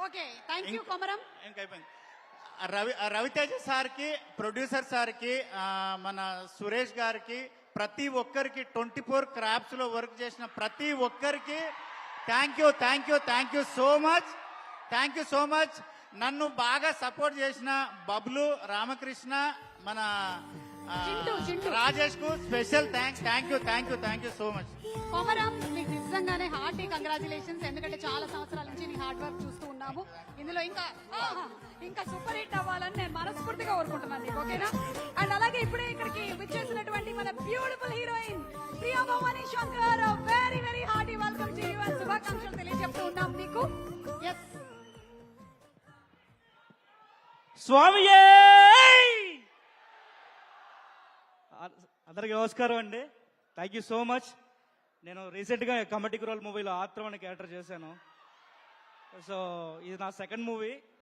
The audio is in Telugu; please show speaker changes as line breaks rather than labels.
Okay thank you Komaram.
ఇంకైపోయింది. రవితేజ సార్కి, ప్రొడ్యూసర్ సార్కి, మన సురేష్ గారికి, ప్రతి ఒక్కరికి 24 క్రాఫ్ట్స్ లో వర్క్ చేసిన ప్రతి ఒక్కరికి thank you thank you thank you so much. Thank you so much. నన్ను బాగా సపోర్ట్ చేసిన బబ్లు, రామకృష్ణ, మన రాజేష్ కు special thank you so much.
Komaram మీకు నిజంగానే హార్టీ కంగ్రాచులేషన్స్. ఎందుకంటే చాలా సంవత్సరాల నుంచి నీ హార్డ్ వర్క్ చూస్తూ ఉన్నాము. ఇందులో ఇంకా సూపర్ హిట్ అవ్వాలని నేను మనస్ఫూర్తిగా కోరుకుంటున్నాను నీకు, ఓకేనా? అండ్ అలాగే ఇప్పుడే ఇక్కడికి విచ్చేసినటువంటి మన beautiful heroine Priya Bhavani Shankar, very very hearty welcome to you and శుభాకాంక్షలు తెలియజెప్తూ ఉన్నాం నీకు. ఎస్
స్వామియే! అందరికి నమస్కారం అండి. Thank you so much. నేను రీసెంట్గా కమిటీ రోల్ మూవీలో ఆత్రం అనే క్యారెక్టర్ చేశాను. సో ఇది నా సెకండ్ మూవీ.